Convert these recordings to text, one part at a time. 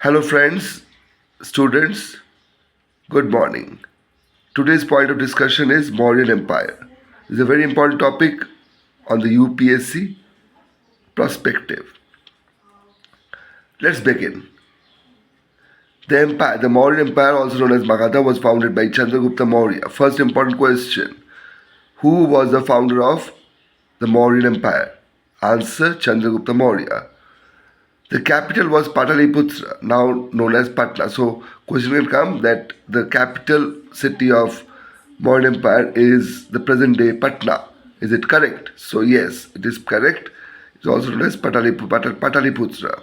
Hello, friends, students, good morning. Today's point of discussion is Mauryan Empire. It's a very important topic on the UPSC perspective. Let's begin. The Mauryan Empire, also known as Magadha, was founded by Chandragupta Maurya. First important question: who was the founder of the Mauryan Empire? Answer: Chandragupta Maurya. The capital was Pataliputra, now known as Patna. So, question will come that the capital city of Mauryan Empire is the present day Patna. Is it correct? So, yes, it is correct. It's also known as Pataliputra.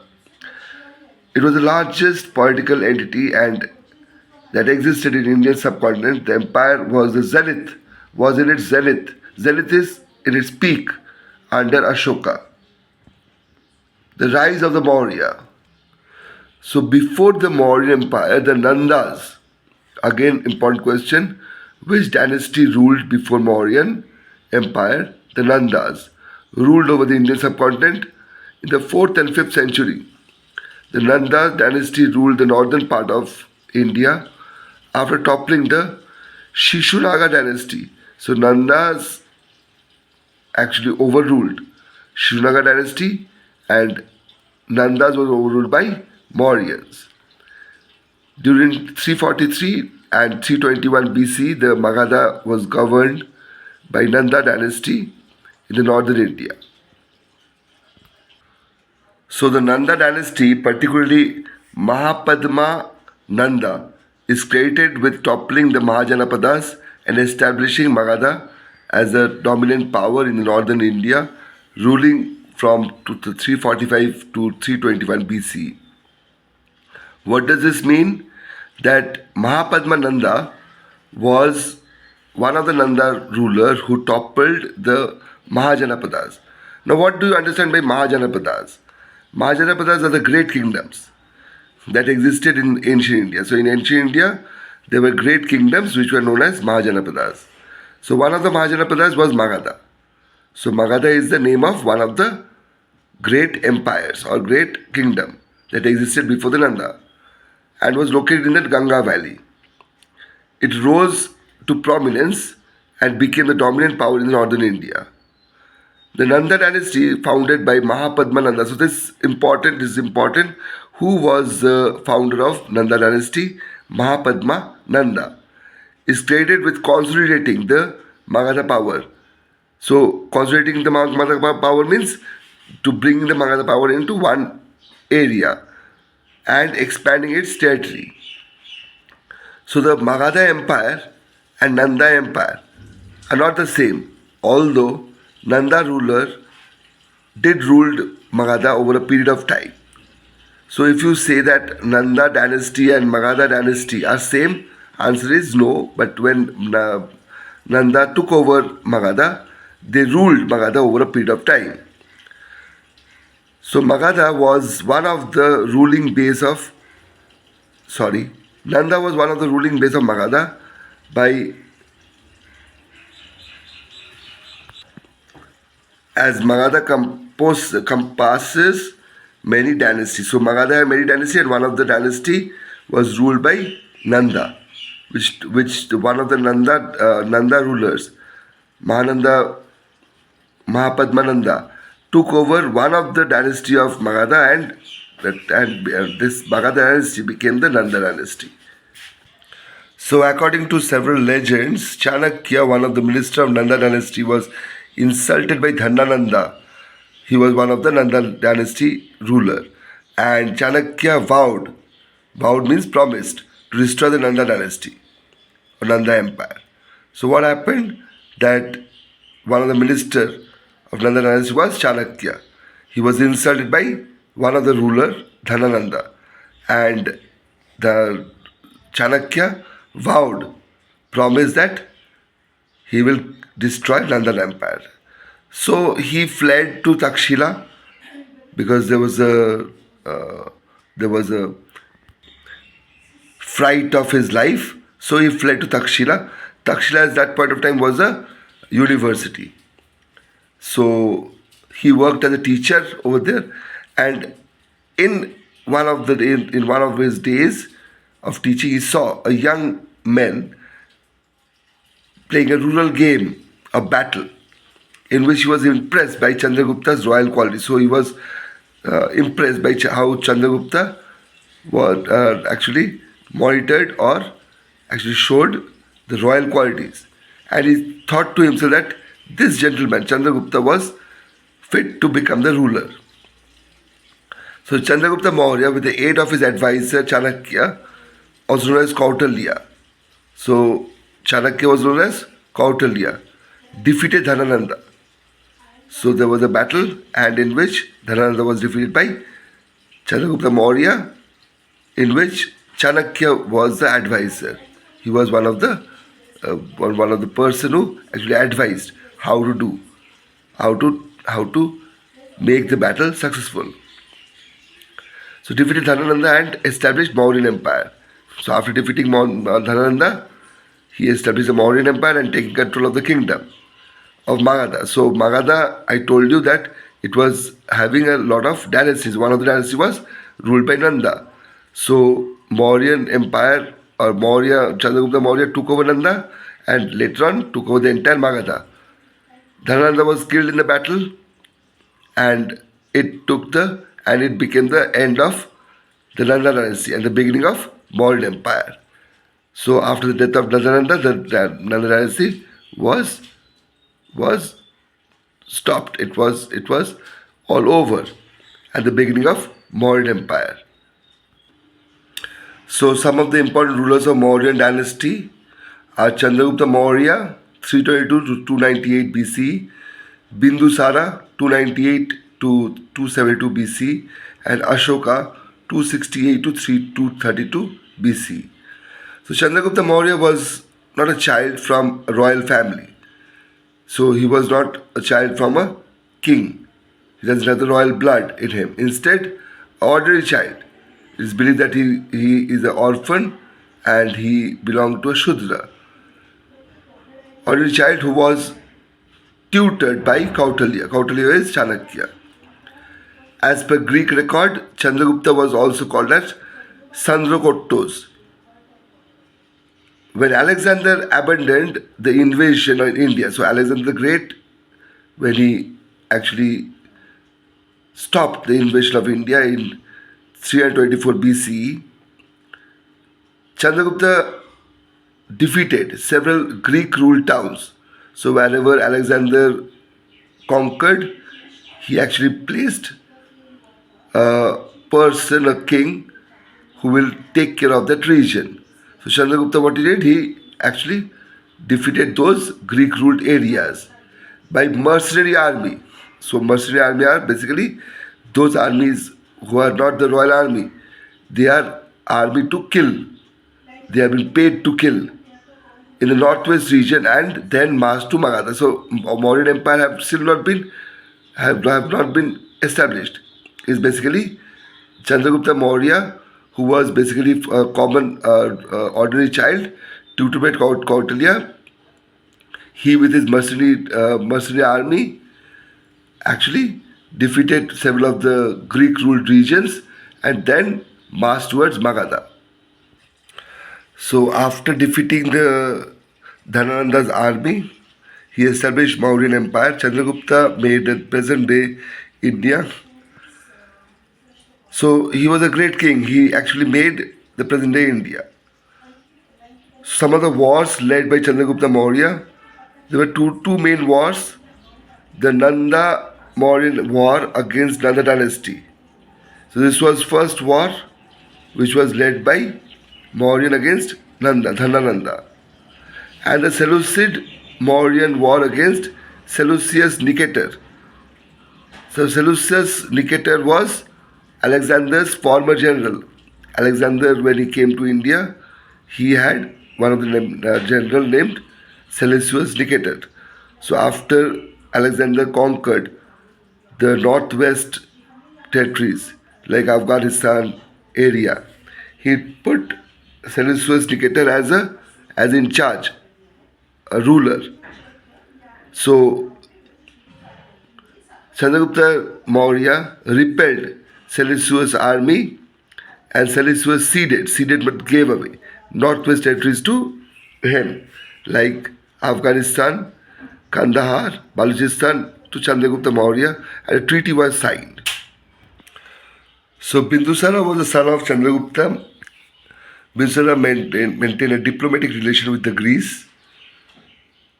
It was the largest political entity and that existed in Indian subcontinent. The empire was in its zenith. Zenith is in its peak under Ashoka. The rise of the Maurya. So before the Mauryan Empire, the Nandas, again important question, which dynasty ruled before Mauryan Empire? The Nandas ruled over the Indian subcontinent in the 4th and 5th century. The Nanda dynasty ruled the northern part of India after toppling the Shishunaga dynasty. So Nandas actually overruled Shishunaga dynasty and Nandas was overruled by Mauryans. During 343 and 321 BC, the Magadha was governed by Nanda dynasty in the northern India. So the Nanda dynasty, particularly Mahapadma Nanda, is credited with toppling the Mahajanapadas and establishing Magadha as a dominant power in northern India, ruling from 345 to 321 BC. What does this mean? That Mahapadma Nanda was one of the Nanda rulers who toppled the Mahajanapadas. Now, what do you understand by Mahajanapadas? Mahajanapadas are the great kingdoms that existed in ancient India. So, in ancient India, there were great kingdoms which were known as Mahajanapadas. So, one of the Mahajanapadas was Magadha. So, Magadha is the name of one of the great empires or great kingdom that existed before the Nanda and was located in the Ganga valley. It rose to prominence and became the dominant power in northern India. The Nanda dynasty founded by Mahapadma Nanda. So this is important. Who was the founder of Nanda dynasty? Mahapadma Nanda is credited with consolidating the Magadha power. So consolidating the Magadha power means to bring the Magadha power into one area and expanding its territory. So the Magadha Empire and Nanda Empire are not the same, although Nanda ruler did rule Magadha over a period of time. So if you say that Nanda dynasty and Magadha dynasty are same, answer is no. But when Nanda took over Magadha, they ruled Magadha over a period of time. So Nanda was one of the ruling base of Magadha by as Magadha compasses many dynasties. So Magadha had many dynasties and one of the dynasty was ruled by Nanda, which one of the Nanda rulers, Mahapadmananda, took over one of the dynasty of Magadha and this Magadha dynasty became the Nanda dynasty. So according to several legends, Chanakya, one of the ministers of Nanda dynasty, was insulted by Dhanananda. He was one of the Nanda dynasty ruler. And Chanakya vowed means promised, to destroy the Nanda dynasty or Nanda Empire. So what happened? That one of the ministers of Nanda dynasty was Chanakya. He was insulted by one of the ruler, Dhanananda. And the Chanakya promised that he will destroy Nanda Empire. So he fled to Takshila because there was a fright of his life. So he fled to Takshila. Takshila at that point of time was a university. So he worked as a teacher over there, and in in one of his days of teaching, he saw a young man playing a rural game, a battle, in which he was impressed by Chandragupta's royal quality. So he was impressed by how Chandragupta was actually monitored or actually showed the royal qualities. And he thought to himself that this gentleman, Chandragupta, was fit to become the ruler. So Chandragupta Maurya, with the aid of his advisor Chanakya, also known as Kautilya. So Chanakya was known as Kautilya, defeated Dhanananda. So there was a battle, and in which Dhanananda was defeated by Chandragupta Maurya, in which Chanakya was the advisor. He was one of the person who actually advised how to do, how to make the battle successful. So defeated Dhanananda and established Mauryan Empire. So after defeating Dhanananda, he established the Mauryan Empire and taking control of the kingdom of Magadha. So Magadha, I told you that it was having a lot of dynasties. One of the dynasties was ruled by Nanda. So Mauryan Empire or Chandragupta Maurya took over Nanda and later on took over the entire Magadha. Dhanananda was killed in the battle, and it became the end of the Nanda dynasty and the beginning of Mauryan Empire. So after the death of Dhanananda, the Nanda dynasty was stopped. It was all over at the beginning of Mauryan Empire. So some of the important rulers of Mauryan dynasty are Chandragupta Maurya 322 to 298 BC, Bindusara 298 to 272 BC, and Ashoka 268 to 232 BC. So Chandragupta Maurya was not a child from a royal family. So he was not a child from a king. He doesn't have the royal blood in him. Instead, an ordinary child. It is believed that he is an orphan and he belonged to a Shudra. Ordinary child who was tutored by Kautilya. Kautilya is Chanakya. As per Greek record, Chandragupta was also called as Sandrokottos. When Alexander abandoned the invasion of India, so Alexander the Great, when he actually stopped the invasion of India in 324 BCE, Chandragupta defeated several Greek-ruled towns. So wherever Alexander conquered, he actually placed a person, a king, who will take care of that region. So Chandragupta, what he did, he actually defeated those Greek-ruled areas by mercenary army. So mercenary army are basically those armies who are not the royal army. They are army to kill. They have been paid to kill in the northwest region and then marched to Magadha. So Mauryan Empire have not been established. It's basically Chandragupta Maurya, who was basically a common ordinary child, tutored by Kautilya. He with his mercenary army actually defeated several of the Greek-ruled regions and then marched towards Magadha. So after defeating the Dhanananda's army, he established Mauryan Empire. Chandragupta made the present day India. So he was a great king. He actually made the present day India. Some of the wars led by Chandragupta Maurya, there were two main wars. The Nanda Mauryan war against Nanda dynasty. So this was first war which was led by Mauryan against Dhanananda. And the Seleucid Mauryan war against Seleucus Nicator. So Seleucus Nicator was Alexander's former general. Alexander, when he came to India, he had one of the general named Seleucus Nicator. So after Alexander conquered the northwest territories like Afghanistan area, he put Seleucus Nicator as in charge, a ruler. So Chandragupta Maurya repelled Seleucus' army and Seleucus was ceded but gave away northwest territories to him, like Afghanistan, Kandahar, Balochistan to Chandragupta Maurya, and a treaty was signed. So Bindusara was the son of Chandragupta. Bindusara maintained a diplomatic relation with the Greece.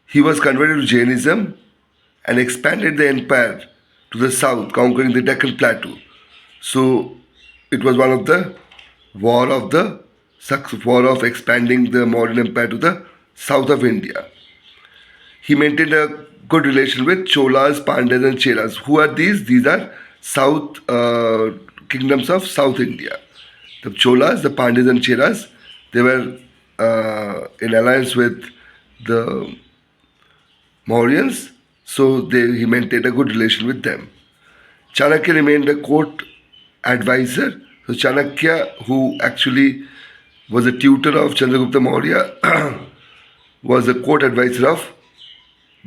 He was converted to Jainism and expanded the empire to the south, conquering the Deccan Plateau. So it was one of the war of expanding the Mauryan Empire to the south of India. He maintained a good relation with Cholas, Pandya's, and Cheras. Who are these? These are south kingdoms of South India. The Cholas, the Pandya's, and Cheras, they were in alliance with the Mauryans, so he maintained a good relation with them. Chanakya remained a court advisor. So Chanakya, who actually was a tutor of Chandragupta Maurya, was a court advisor of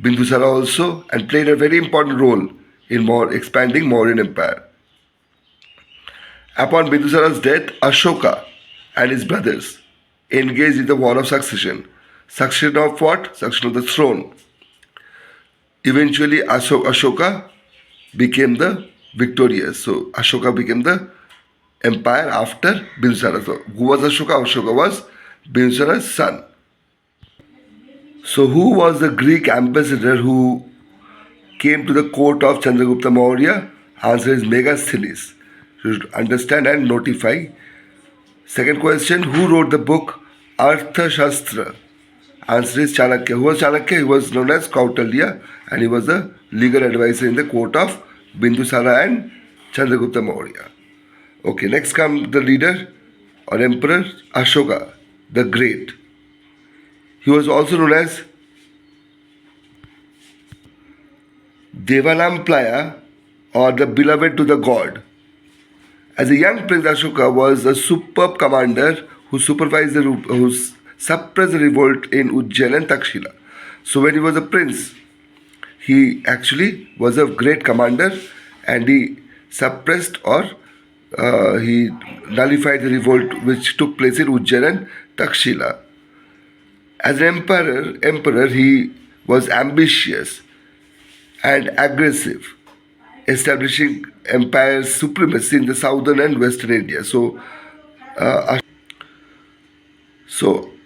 Bindusara also, and played a very important role in expanding Mauryan Empire. Upon Bindusara's death, Ashoka and his brothers engaged in the war of succession. Succession of what? Succession of the throne. Eventually, Ashoka became the victorious. So Ashoka became the empire after Bindusara. So who was Ashoka? Ashoka was Bindusara's son. So who was the Greek ambassador who came to the court of Chandragupta Maurya? Answer is Megasthenes. You should understand and notify. Second question, who wrote the book Arthashastra? Answer is Chanakya. Who was Chanakya? He was known as Kautalya, and he was a legal advisor in the court of Bindusara and Chandragupta Maurya. Okay, next comes the leader or emperor Ashoka the Great. He was also known as Devanamplaya, or the beloved to the god. As a young prince, Ashoka was a superb commander who suppressed the revolt in Ujjain and Takshila. So when he was a prince, he actually was a great commander, and he suppressed or he nullified the revolt which took place in Ujjain and Takshila. As an emperor, he was ambitious and aggressive, establishing empire supremacy in the southern and western India. So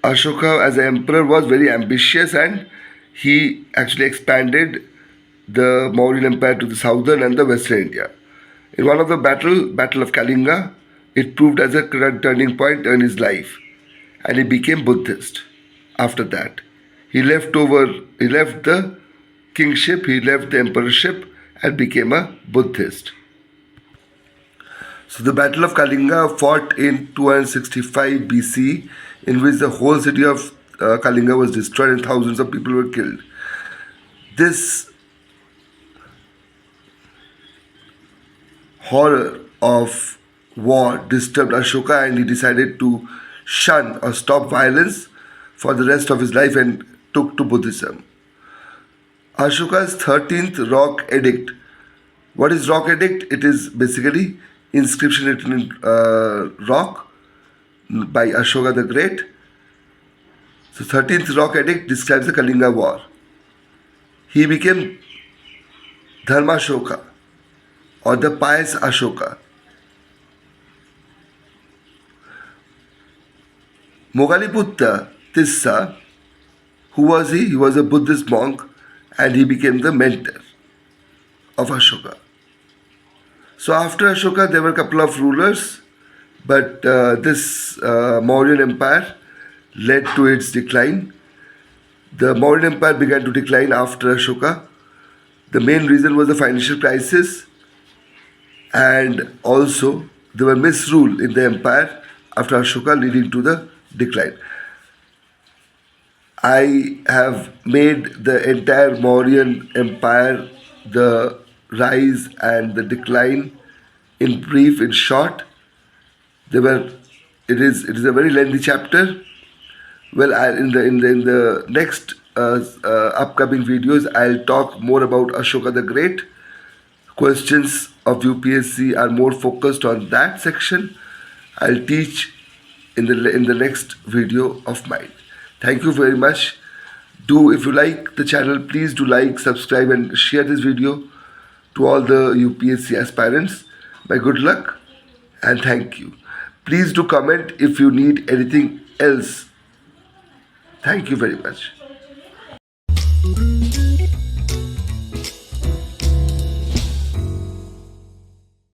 Ashoka as an emperor was very ambitious, and he actually expanded the Mauryan Empire to the southern and the western India. In one of the Battle of Kalinga, it proved as a turning point in his life, and he became Buddhist. After that, he left the kingship, he left the emperorship, and became a Buddhist. So the Battle of Kalinga fought in 265 BC, in which the whole city of Kalinga was destroyed and thousands of people were killed. This horror of war disturbed Ashoka, and he decided to shun or stop violence for the rest of his life and took to Buddhism. Ashoka's 13th rock edict. What is rock edict? It is basically inscription written in rock by Ashoka the Great. So 13th rock edict describes the Kalinga war. He became Dharmashoka, or the pious Ashoka. Mogaliputta Tissa, who was he? He was a Buddhist monk, and he became the mentor of Ashoka. So after Ashoka, there were a couple of rulers, but this Mauryan Empire led to its decline. The Mauryan Empire began to decline after Ashoka. The main reason was the financial crisis, and also there were misrule in the empire after Ashoka, leading to the decline. I have made the entire Mauryan Empire, the rise and the decline, in brief, in short. It is a very lengthy chapter. Well, in the next upcoming videos, I'll talk more about Ashoka the Great. Questions of UPSC are more focused on that section. I'll teach in the next video of mine. Thank you very much. Do, if you like the channel, please do like, subscribe, and share this video to all the UPSC aspirants. My good luck and thank you. Please do comment if you need anything else. Thank you very much.